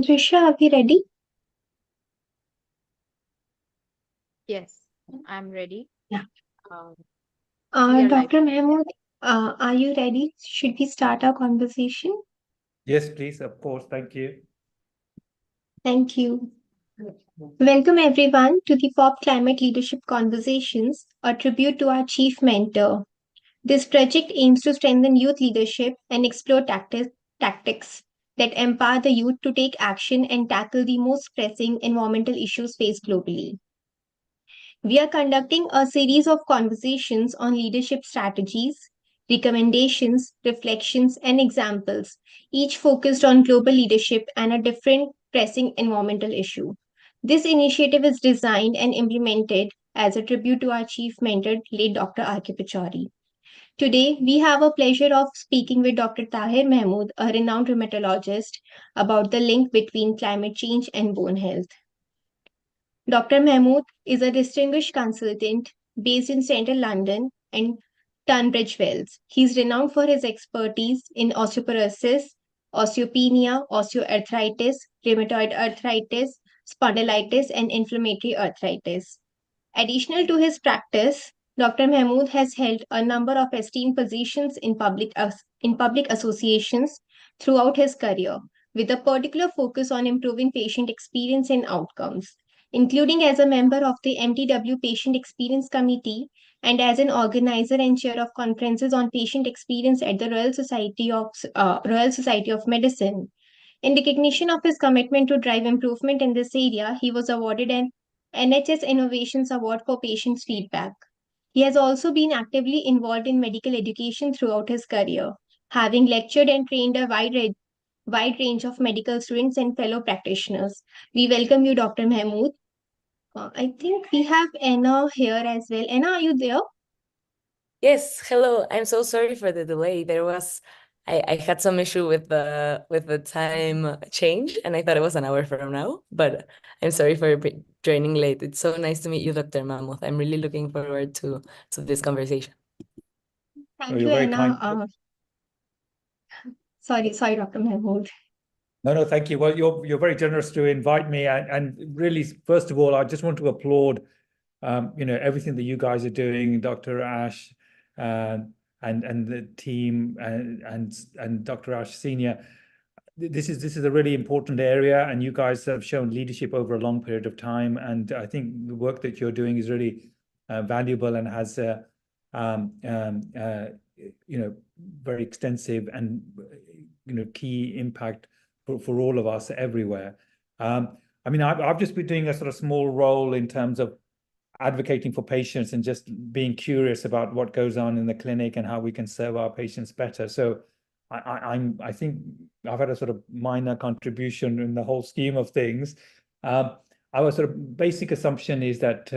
Drisha, are we ready? Yes, I'm ready. Yeah. Um, we are live. Dr. Mahmud, are you ready? Should we start our conversation? Yes, please, of course. Thank you. Thank you. Welcome everyone to the POP Climate Leadership Conversations, a tribute to our chief mentor. This project aims to strengthen youth leadership and explore tactics that empower the youth to take action and tackle the most pressing environmental issues faced globally. We are conducting a series of conversations on leadership strategies, recommendations, reflections, and examples, each focused on global leadership and a different pressing environmental issue. This initiative is designed and implemented as a tribute to our chief mentor, late Dr. R.K. Pachori. Today, we have a pleasure of speaking with Dr. Tahir Mahmud, a renowned rheumatologist, about the link between climate change and bone health. Dr. Mahmood is a distinguished consultant based in central London and Tunbridge Wells. He is renowned for his expertise in osteoporosis, osteopenia, osteoarthritis, rheumatoid arthritis, spondylitis, and inflammatory arthritis. Additional to his practice, Dr. Mahmood has held a number of esteemed positions in public associations throughout his career, with a particular focus on improving patient experience and outcomes, including as a member of the MTW Patient Experience Committee and as an organizer and chair of conferences on patient experience at the Royal Society of Medicine. In recognition of his commitment to drive improvement in this area, he was awarded an NHS Innovations Award for Patients' Feedback. He has also been actively involved in medical education throughout his career, having lectured and trained a wide range of medical students and fellow practitioners. We welcome you, Dr. Mahmood. I think we have Anna here as well. Anna, are you there? Yes, hello. I'm so sorry for the delay. I had some issue with the time change, and I thought it was an hour from now, but I'm sorry for joining late. It's so nice to meet you, Dr. Mahmoud. I'm really looking forward to this conversation. Thank You're you, very Anna. kind. Sorry, Dr. Mahmood. No, thank you. Well, you're very generous to invite me, and really, first of all, I just want to applaud, everything that you guys are doing, Dr. Ash, and the team, and Dr. Ash Senior. This is a really important area, and you guys have shown leadership over a long period of time, and I think the work that you're doing is really valuable and has very extensive and key impact for all of us everywhere. I mean, I've just been doing a sort of small role in terms of advocating for patients and just being curious about what goes on in the clinic and how we can serve our patients better. So I think I've had a sort of minor contribution in the whole scheme of things. Our sort of basic assumption is that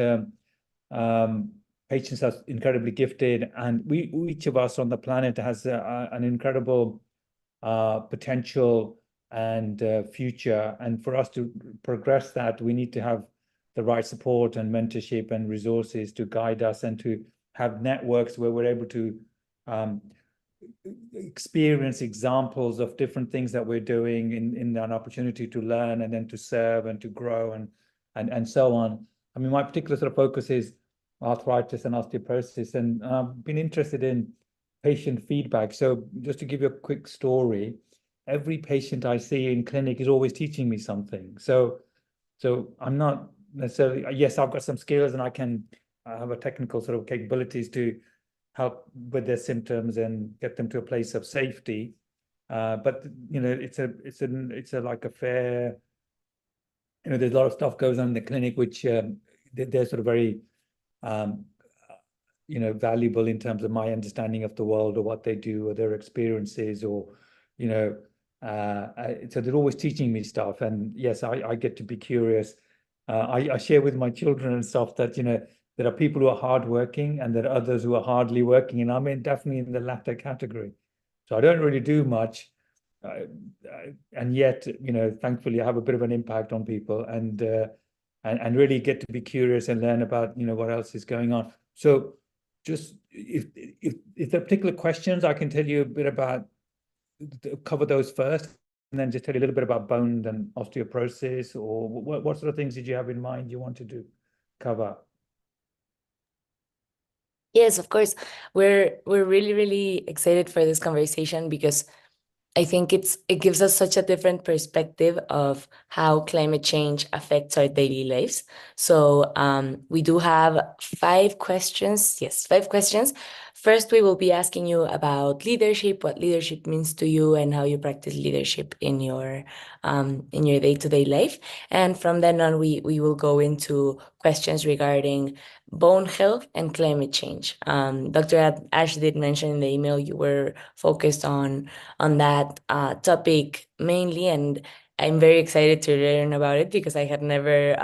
patients are incredibly gifted, and each of us on the planet has an incredible potential and future. And for us to progress that, we need to have the right support and mentorship and resources to guide us, and to have networks where we're able to experience examples of different things that we're doing in an opportunity to learn and then to serve and to grow and so on. I mean, my particular sort of focus is arthritis and osteoporosis, and I've been interested in patient feedback. So just to give you a quick story, every patient I see in clinic is always teaching me something. So I'm not necessarily, yes, I've got some skills and I have a technical sort of capabilities to help with their symptoms and get them to a place of safety. But it's a like a fair, there's a lot of stuff goes on in the clinic which they're sort of very valuable in terms of my understanding of the world or what they do or their experiences, or so they're always teaching me stuff. And yes, I get to be curious. I share with my children and stuff that there are people who are hardworking and there are others who are hardly working, and I'm definitely in the latter category. So I don't really do much, and yet thankfully I have a bit of an impact on people, and really get to be curious and learn about what else is going on. So just if there are particular questions, I can tell you a bit about cover those first, and then just tell you a little bit about bone and osteoporosis, or what sort of things did you have in mind you wanted to cover? Yes, of course. We're really, really excited for this conversation because I think it gives us such a different perspective of how climate change affects our daily lives. So we do have 5 questions. Yes, 5 questions. First, we will be asking you about leadership, what leadership means to you, and how you practice leadership in your day-to-day life. And from then on, we will go into questions regarding bone health and climate change. Dr. Ash did mention in the email you were focused on that topic mainly, and I'm very excited to learn about it because I had never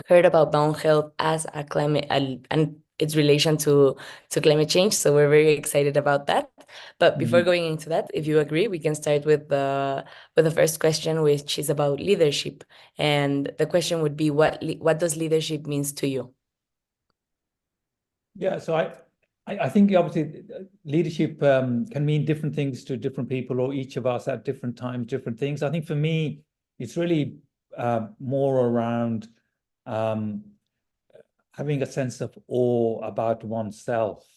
heard about bone health as a climate and its relation to climate change. So we're very excited about that. But before going into that, if you agree, we can start with the first question, which is about leadership. And the question would be, what does leadership means to you? Yeah, so I think obviously leadership can mean different things to different people, or each of us at different times, different things. I think for me, it's really more around having a sense of awe about oneself.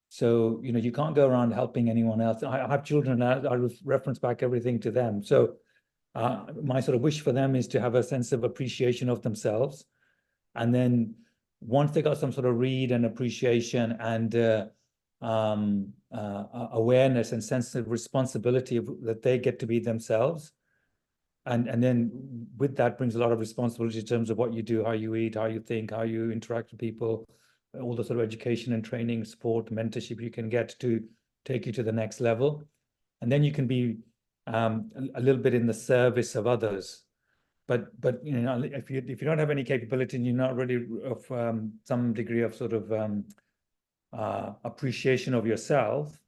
So, you can't go around helping anyone else. I have children, and I reference back everything to them. So my sort of wish for them is to have a sense of appreciation of themselves. And then once they got some sort of read and appreciation and awareness and sense of responsibility that they get to be themselves, and then with that brings a lot of responsibility in terms of what you do, how you eat, how you think, how you interact with people, all the sort of education and training, support, mentorship you can get to take you to the next level. And then you can be a little bit in the service of others. But if you don't have any capability and you're not really of some degree of sort of appreciation of yourself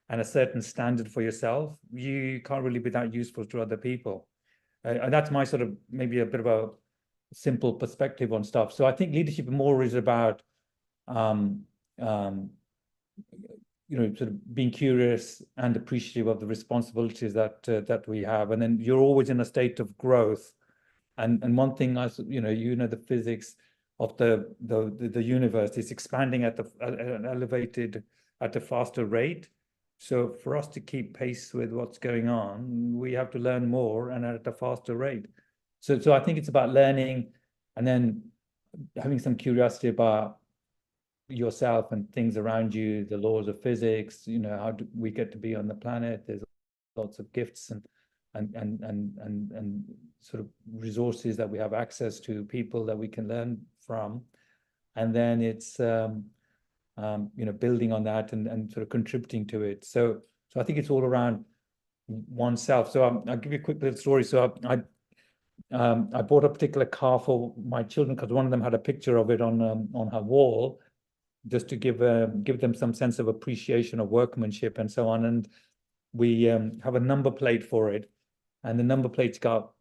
and a certain standard for yourself, you can't really be that useful to other people. And that's my sort of maybe a bit of a simple perspective on stuff. So I think leadership more is about sort of being curious and appreciative of the responsibilities that we have, and then you're always in a state of growth. And one thing the physics of the universe is expanding at an elevated at a faster rate. So for us to keep pace with what's going on, we have to learn more and at a faster rate. So I think it's about learning and then having some curiosity about yourself and things around you, the laws of physics, how do we get to be on the planet. There's lots of gifts and sort of resources that we have access to, people that we can learn from. And then it's building on that and sort of contributing to it. So I think it's all around oneself. So I'll give you a quick little story. So I bought a particular car for my children because one of them had a picture of it on her wall, just to give them some sense of appreciation of workmanship and so on. And we have a number plate for it, and the number plate's got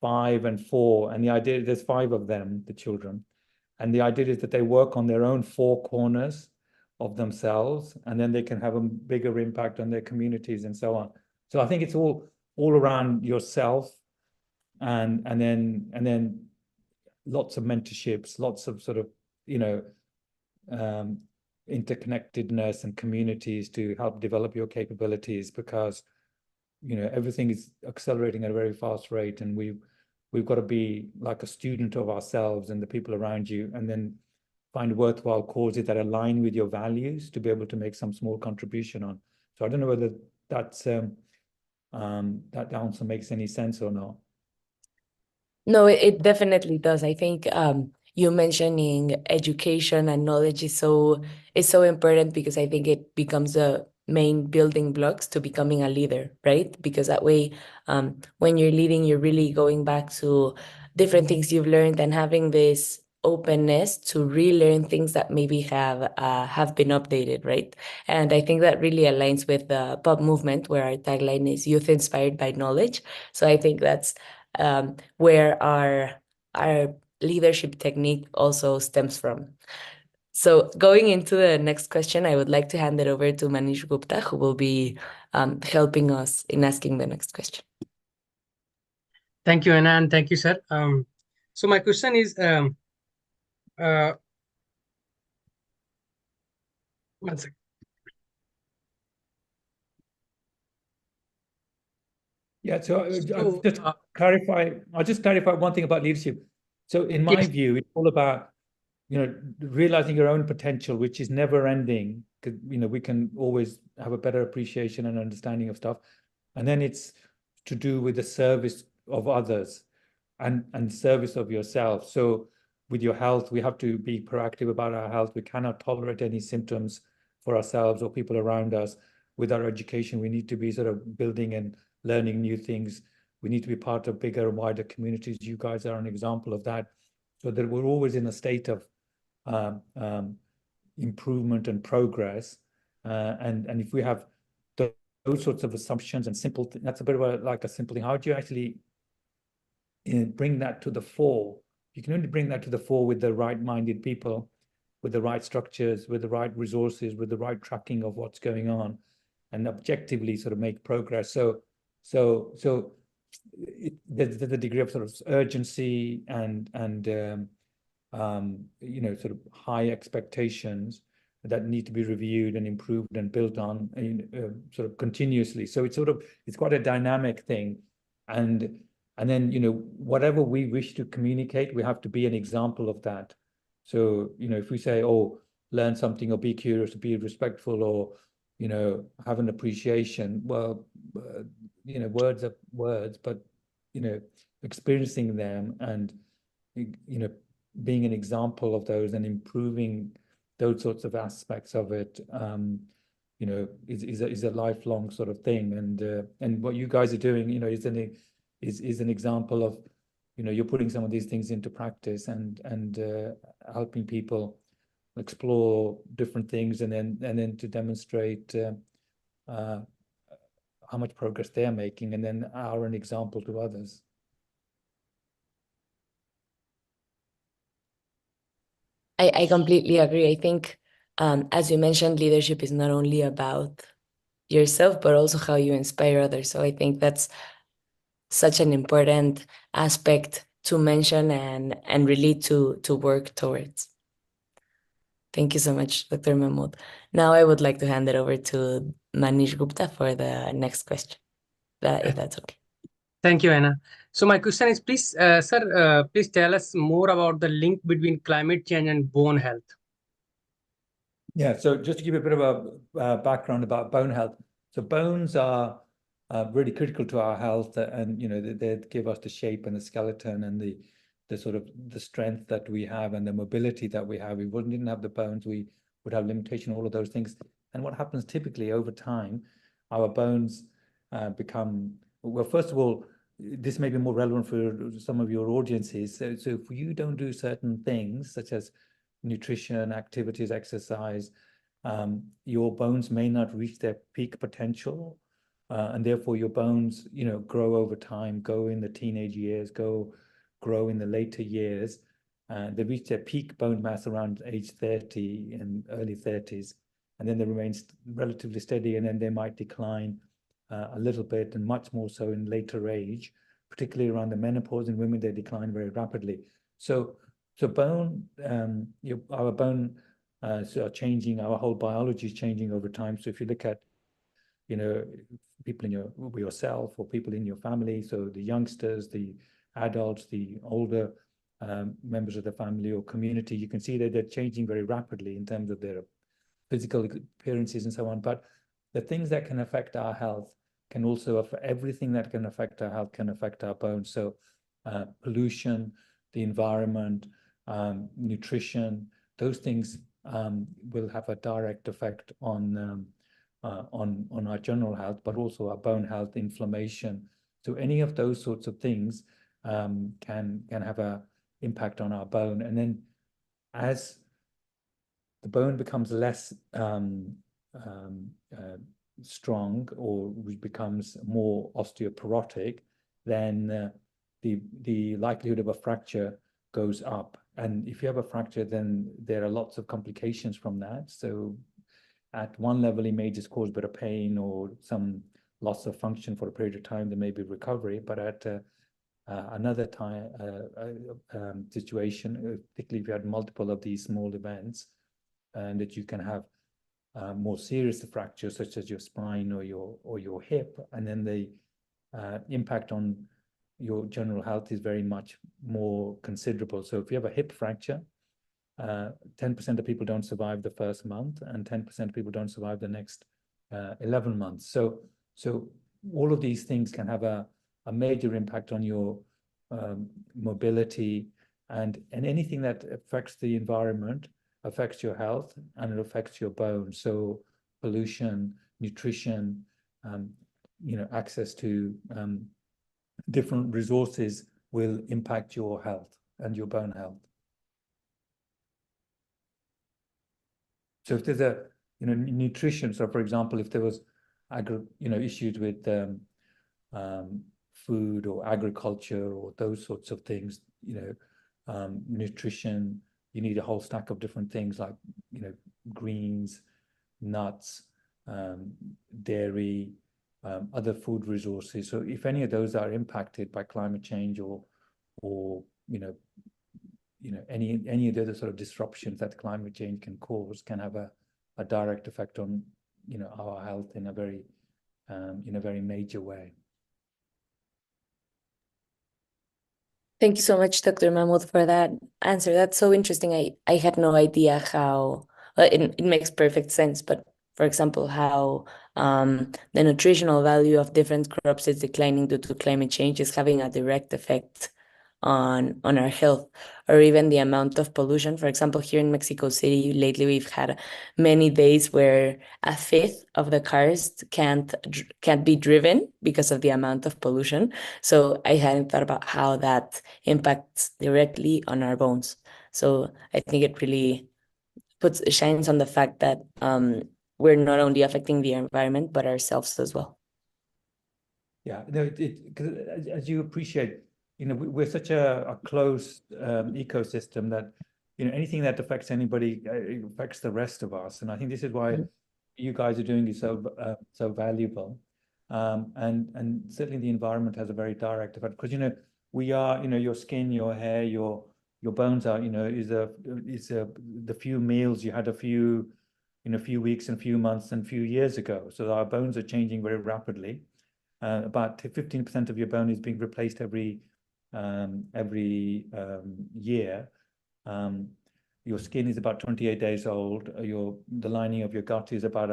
5 and 4, and the idea, there's 5 of them, the children, and the idea is that they work on their own 4 corners of themselves, and then they can have a bigger impact on their communities and so on. So I think it's all around yourself, and then lots of mentorships, lots of sort of interconnectedness and communities to help develop your capabilities, because everything is accelerating at a very fast rate, and we've got to be like a student of ourselves and the people around you, and then find worthwhile causes that align with your values to be able to make some small contribution on. So I don't know whether that's that answer makes any sense or not. No, it definitely does. I think you mentioning education and knowledge is so important, because I think it becomes the main building blocks to becoming a leader, right? Because that way, when you're leading, you're really going back to different things you've learned and having this openness to relearn things that maybe have been updated, right? And I think that really aligns with the pop movement, where our tagline is "Youth inspired by knowledge." So I think that's where our leadership technique also stems from. So going into the next question, I would like to hand it over to Manish Gupta, who will be helping us in asking the next question. Thank you, Anna, and thank you, sir. So my question is, one second. Yeah, so So, I'll just clarify one thing about leadership. So in my yes. view, it's all about, realizing your own potential, which is never ending, because, we can always have a better appreciation and understanding of stuff. And then it's to do with the service of others and service of yourself. So with your health, we have to be proactive about our health. We cannot tolerate any symptoms for ourselves or people around us. With our education, we need to be sort of building and learning new things. We need to be part of bigger and wider communities. You guys are an example of that. So that we're always in a state of improvement and progress. And if we have those sorts of assumptions and simple, that's a bit of like a simple thing. How do you actually bring that to the fore? You can only bring that to the fore with the right-minded people, with the right structures, with the right resources, with the right tracking of what's going on, and objectively sort of make progress. So there's a degree of sort of urgency and sort of high expectations that need to be reviewed and improved and built on sort of continuously. So it's quite a dynamic thing, and then whatever we wish to communicate, we have to be an example of that. So if we say, oh, learn something, or be curious, or be respectful, or have an appreciation, well, words are words, but experiencing them and being an example of those and improving those sorts of aspects of it, is a lifelong sort of thing. And what you guys are doing, is an example of, you're putting some of these things into practice and helping people explore different things, and then to demonstrate how much progress they're making, and then are an example to others. I completely agree. I think, as you mentioned, leadership is not only about yourself, but also how you inspire others. So I think that's such an important aspect to mention and really to work towards. Thank you so much, Dr. Mahmud. Now I would like to hand it over to Manish Gupta for the next question, if that's okay. Thank you, Anna. So my question is, please, sir, please tell us more about the link between climate change and bone health. Yeah, so just to give you a bit of a background about bone health. So bones are really critical to our health, and they give us the shape and the skeleton and the sort of the strength that we have and the mobility that we have. We didn't have the bones, we would have limitation, all of those things. And what happens typically over time, our bones become, well, first of all, this may be more relevant for some of your audiences. So if you don't do certain things, such as nutrition, activities, exercise, your bones may not reach their peak potential, and therefore your bones, grow over time, go in the teenage years, grow in the later years. They reach their peak bone mass around age 30 and early 30s, and then they remain relatively steady, and then they might decline a little bit, and much more so in later age, particularly around the menopause. In women, they decline very rapidly. So bone, our bone are changing. Our whole biology is changing over time. So if you look at, people in yourself or people in your family, so the youngsters, the adults, the older members of the family or community, you can see that they're changing very rapidly in terms of their physical appearances and so on. But the things that can affect our health can also affect everything that can affect our health, can affect our bones. So pollution, the environment, nutrition, those things will have a direct effect on our general health, but also our bone health, inflammation. So any of those sorts of things can have an impact on our bone. And then as the bone becomes less strong, or becomes more osteoporotic, then the likelihood of a fracture goes up. and if you have a fracture, then there are lots of complications from that. So at one level, it may just cause a bit of pain or some loss of function for a period of time. There may be recovery, but at another time situation, particularly if you had multiple of these small events, and that you can have more serious fractures, such as your spine or your hip, and then the impact on your general health is very much more considerable. So if you have a hip fracture, 10% of people don't survive the first month, and 10% of people don't survive the next 11 months. So all of these things can have a major impact on your mobility, and anything that affects the environment affects your health, and it affects your bones. So pollution, nutrition, access to different resources will impact your health and your bone health. So if there's a nutrition, so for example, if there was issues with food or agriculture or those sorts of things, nutrition, you need a whole stack of different things like greens, nuts, dairy, other food resources. So if any of those are impacted by climate change or any of the other sort of disruptions that climate change can cause, can have a direct effect on our health in a very major way. Thank you so much, Dr. Mahmud, for that answer. That's so interesting. I had no idea how, well, it makes perfect sense, but for example, how the nutritional value of different crops is declining due to climate change is having a direct effect on our health, or even the amount of pollution. For example, here in Mexico City, lately we've had many days where a fifth of the cars can't be driven because of the amount of pollution. So I hadn't thought about how that impacts directly on our bones. So I think it really shines on the fact that we're not only affecting the environment, but ourselves as well. Yeah, no, as you appreciate, we're such a close ecosystem that anything that affects anybody affects the rest of us, and I think this is why you guys are doing it so valuable, and certainly the environment has a very direct effect, because we are your skin, your hair, your bones are is the few meals you had a few weeks and few months and few years ago. So our bones are changing very rapidly. About 15% of your bone is being replaced every year. Your skin is about 28 days old. The lining of your gut is about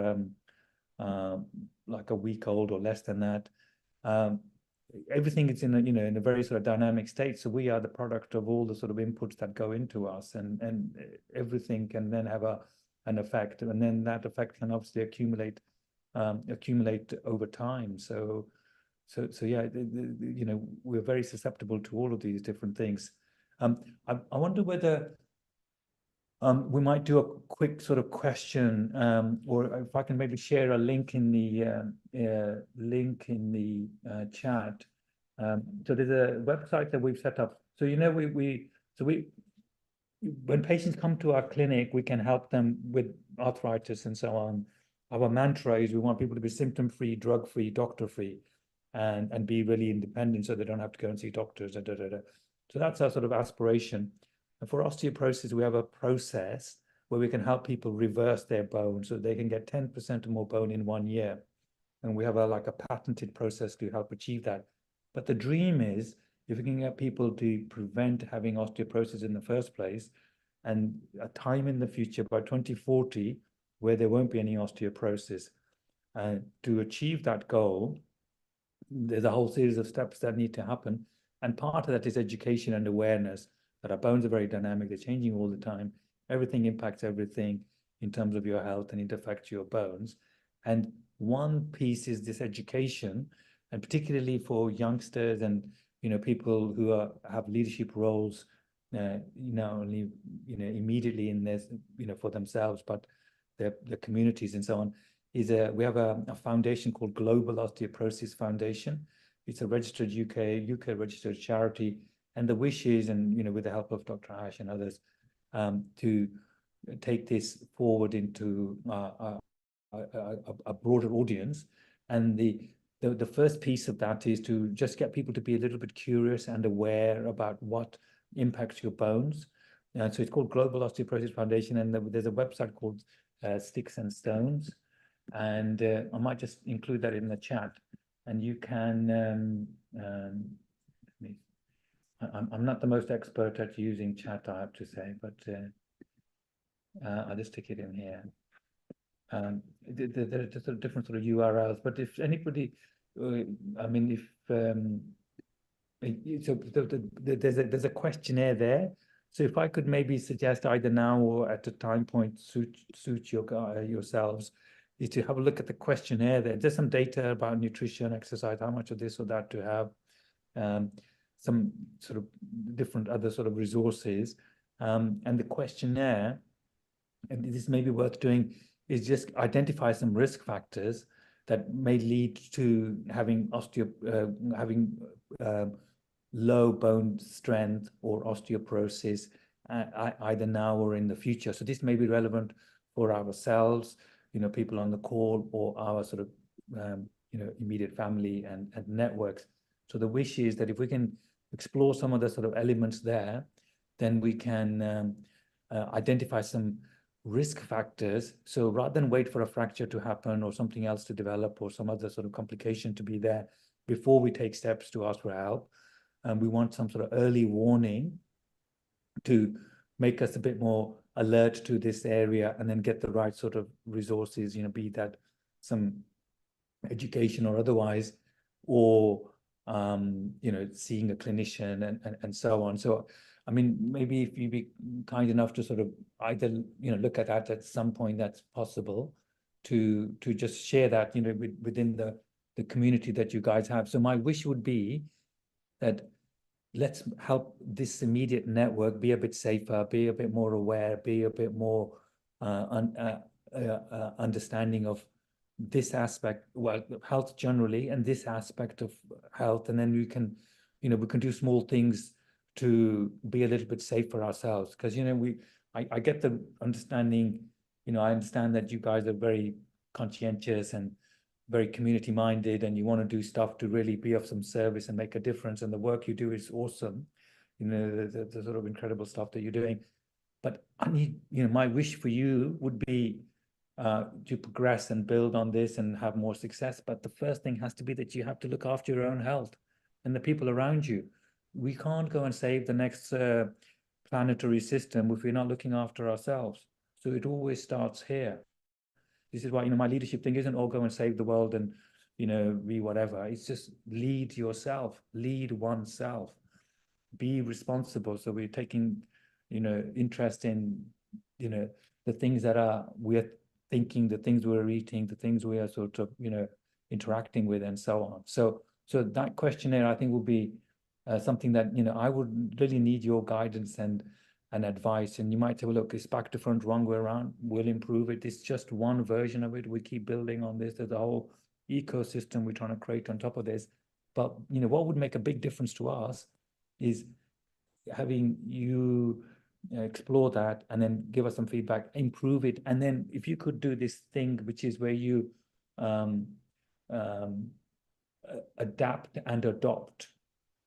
like a week old or less than that. Everything is in a very sort of dynamic state. So we are the product of all the sort of inputs that go into us, and everything can then have an effect, and then that effect can obviously accumulate over time. So yeah, we're very susceptible to all of these different things. I wonder whether we might do a quick sort of question, or if I can maybe share a link in the chat. So there's a website that we've set up. So when patients come to our clinic, we can help them with arthritis and so on. Our mantra is we want people to be symptom-free, drug-free, doctor-free, and be really independent, so they don't have to go and see doctors. So that's our sort of aspiration. And for osteoporosis, we have a process where we can help people reverse their bone so they can get 10% or more bone in 1 year. And we have a patented process to help achieve that. But the dream is, if we can get people to prevent having osteoporosis in the first place, and a time in the future by 2040 where there won't be any osteoporosis, to achieve that goal, there's a whole series of steps that need to happen. And part of that is education and awareness that our bones are very dynamic, they're changing all the time. Everything impacts everything in terms of your health, and it affects your bones. And one piece is this education, and particularly for youngsters and people who have leadership roles, not only immediately in this for themselves, but their communities and so on. We have a foundation called Global Osteoporosis Foundation. It's a registered UK registered charity, And the wish is, and with the help of Dr. Ash and others, to take this forward into a broader audience. And the first piece of that is to just get people to be a little bit curious and aware about what impacts your bones. And so it's called Global Osteoporosis Foundation, and there's a website called Sticks and Stones. And I might just include that in the chat. And you can, I'm not the most expert at using chat, I have to say, but I'll just stick it in here. There are just different sort of URLs, but if anybody, I mean, if so there's a questionnaire there. So if I could maybe suggest either now or at a time point suit yourselves, is to have a look at the questionnaire there. There's some data about nutrition, exercise, how much of this or that to have, some sort of different other sort of resources, and the questionnaire, and this may be worth doing, is just identify some risk factors that may lead to having low bone strength or osteoporosis, either now or in the future. So this may be relevant for ourselves, people on the call, or our sort of immediate family and networks. So the wish is that if we can explore some of the sort of elements there, then we can identify some risk factors. So rather than wait for a fracture to happen or something else to develop or some other sort of complication to be there before we take steps to ask for help, we want some sort of early warning to make us a bit more alert to this area, and then get the right sort of resources, be that some education or otherwise, or seeing a clinician and so on. So I mean, maybe if you'd be kind enough to sort of either look at that at some point, that's possible, to just share that within the community that you guys have. So my wish would be that let's help this immediate network be a bit safer, be a bit more aware, be a bit more understanding of this aspect, well, health generally, and this aspect of health. And then we can do small things to be a little bit safer ourselves. Because I get the understanding, I understand that you guys are very conscientious and very community minded, and you want to do stuff to really be of some service and make a difference, and the work you do is awesome, the sort of incredible stuff that you're doing. But I need, my wish for you would be to progress and build on this and have more success. But the first thing has to be that you have to look after your own health and the people around you. We can't go and save the next planetary system if we're not looking after ourselves. So it always starts here. This is why, my leadership thing isn't all go and save the world and, be whatever. It's just lead yourself, lead oneself, be responsible. So we're taking, interest in, the things that we're thinking, the things we're eating, the things we are sort of, interacting with, and so on. So that questionnaire, I think, will be something that, I would really need your guidance and advice. And you might say, well, look, it's back to front, wrong way around, we'll improve it. It's just one version of it. We keep building on this. There's a whole ecosystem we're trying to create on top of this. But, what would make a big difference to us is having you explore that and then give us some feedback, improve it. And then if you could do this thing, which is where you adapt and adopt.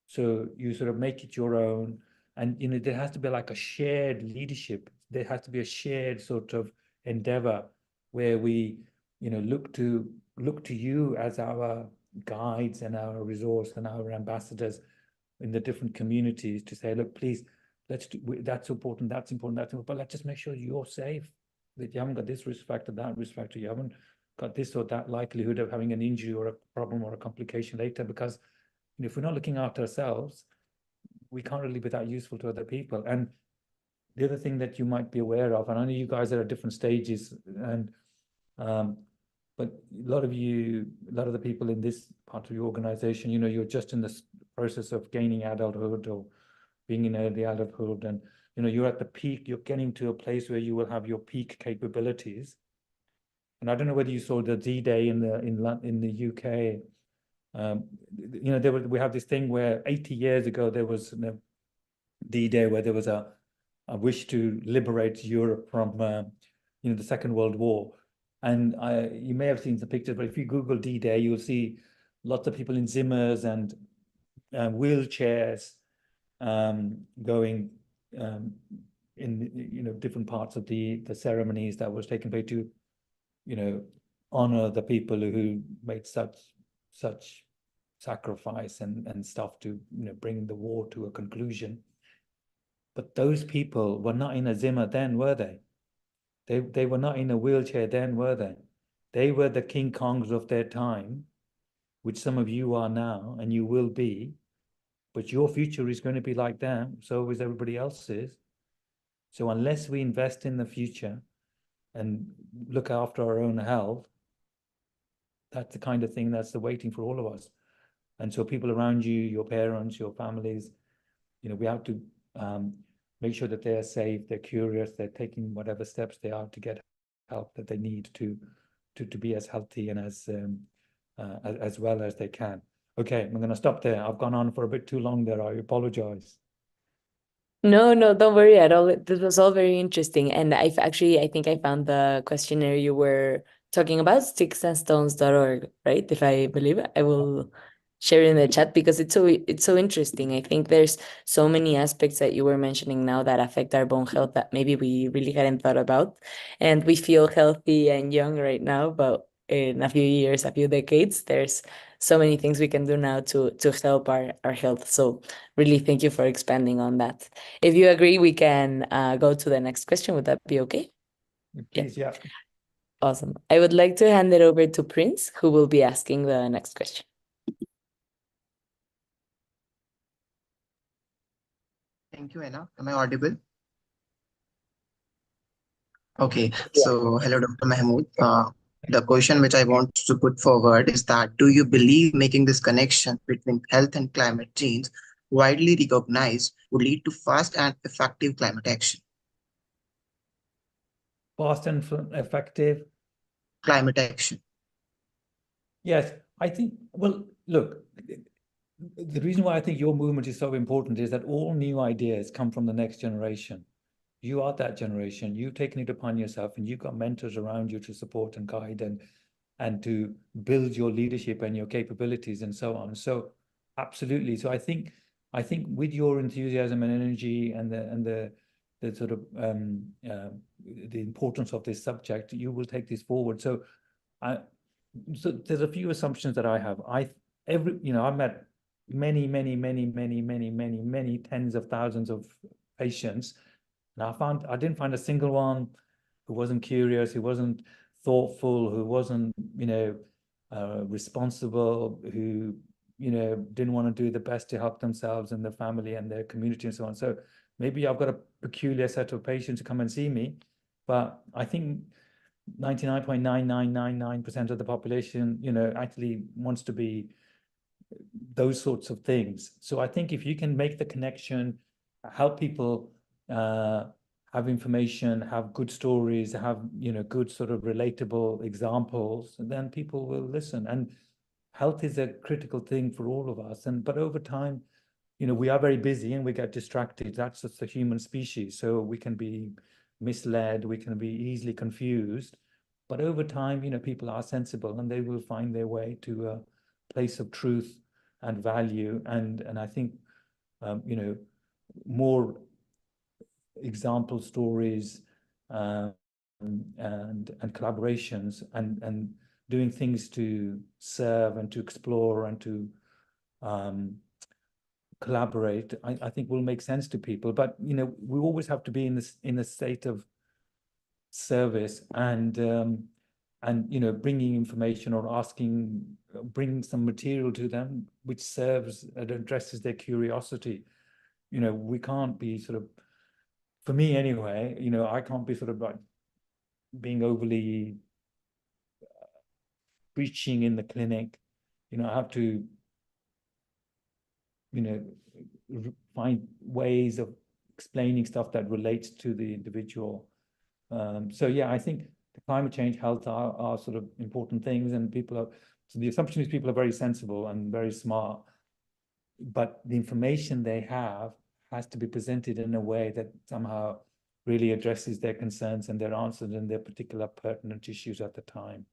So you sort of make it your own. And, there has to be like a shared leadership. There has to be a shared sort of endeavor where we, look to you as our guides and our resource and our ambassadors in the different communities to say, look, please, let's do, that's important, that's important, that's important, but let's just make sure you're safe, that you haven't got this risk factor, that risk factor, you haven't got this or that likelihood of having an injury or a problem or a complication later. Because if we're not looking after ourselves, we can't really be that useful to other people. And the other thing that you might be aware of, and I know you guys are at different stages, and but a lot of the people in this part of your organization, you're just in the process of gaining adulthood or being in early adulthood, and you're at the peak, you're getting to a place where you will have your peak capabilities. And I don't know whether you saw the D-Day in the UK. We have this thing where 80 years ago there was D-Day, where there was a wish to liberate Europe from the Second World War. And you may have seen some pictures, but if you Google D-Day, you'll see lots of people in Zimmers and wheelchairs going in different parts of the ceremonies that was taken place to honor the people who made such sacrifice and stuff to bring the war to a conclusion. But those people were not in a Zimmer then, were they? They were not in a wheelchair then, were they? They were the King Kongs of their time, which some of you are now, and you will be. But your future is going to be like them, so is everybody else's. So unless we invest in the future and look after our own health, that's the kind of thing that's waiting for all of us. And so people around you, your parents, your families, we have to make sure that they're safe, they're curious, they're taking whatever steps they are to get help that they need to be as healthy and as well as they can. Okay, I'm going to stop there. I've gone on for a bit too long there. I apologize. No, don't worry at all. This was all very interesting. And I think I found the questionnaire you were talking about, sticksandstones.org, right? If I believe it, I will share it in the chat because it's so interesting. I think there's so many aspects that you were mentioning now that affect our bone health that maybe we really hadn't thought about. And we feel healthy and young right now, but in a few years, a few decades, there's so many things we can do now to help our health. So really thank you for expanding on that. If you agree, we can go to the next question. Would that be okay? Please, yeah. Awesome. I would like to hand it over to Prince, who will be asking the next question. Thank you, Anna. Am I audible? Okay, so hello, Dr. Mahmud. The question which I want to put forward is that do you believe making this connection between health and climate change widely recognized would lead to fast and effective climate action? Fast and effective climate action. Yes, I think, well, look, the reason why I think your movement is so important is that all new ideas come from the next generation. You are that generation. You've taken it upon yourself, and you've got mentors around you to support and guide and to build your leadership and your capabilities and so on. So absolutely. So I think with your enthusiasm and energy and the sort of the importance of this subject, you will take this forward. So there's a few assumptions that I have. I've met many tens of thousands of patients, and I didn't find a single one who wasn't curious, who wasn't thoughtful, who wasn't responsible, who didn't want to do the best to help themselves and their family and their community and so on. So maybe I've got a peculiar set of patients who come and see me, but I think 99.9999% of the population, actually wants to be those sorts of things. So I think if you can make the connection, help people have information, have good stories, have good sort of relatable examples, and then people will listen. And health is a critical thing for all of us. But over time, we are very busy and we get distracted. That's just the human species. So we can be misled, we can be easily confused. But over time, people are sensible and they will find their way to a place of truth and value. And I think, more example stories and collaborations and doing things to serve and to explore and to collaborate, I think will make sense to people. But we always have to be in a state of service and bringing information or bringing some material to them which serves and addresses their curiosity. We can't be sort of, for me anyway, I can't be sort of like being overly preaching in the clinic. I have to find ways of explaining stuff that relates to the individual. So yeah, I think the climate change, health are sort of important things, and so the assumption is people are very sensible and very smart, but the information they have has to be presented in a way that somehow really addresses their concerns and their answers and their particular pertinent issues at the time.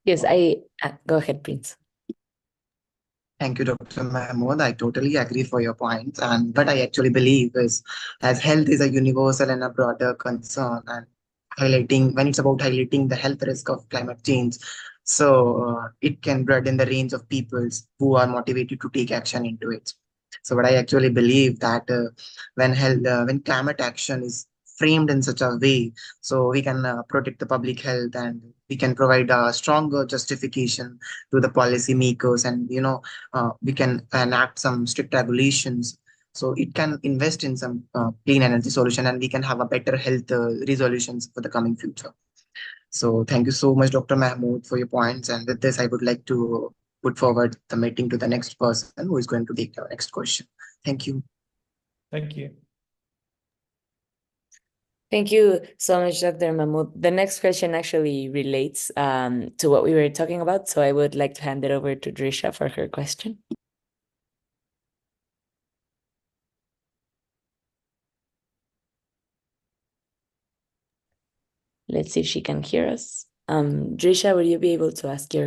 Yes, go ahead, Prince. Thank you, Dr. Mahmood. I totally agree for your points. And what I actually believe is, as health is a universal and a broader concern, and highlighting when it's about highlighting the health risk of climate change, so it can broaden the range of peoples who are motivated to take action into it. So, what I actually believe that when climate action is framed in such a way, so we can protect the public health and we can provide a stronger justification to the policymakers, and we can enact some strict regulations, so it can invest in some clean energy solution, and we can have a better health resolutions for the coming future. So thank you so much, Dr. Mahmood, for your points, and with this I would like to put forward the meeting to the next person who is going to take the next question. Thank you. Thank you. Thank you so much, Dr. Mahmoud. The next question actually relates to what we were talking about, so I would like to hand it over to Drisha for her question. Let's see if she can hear us. Drisha, will you be able to ask your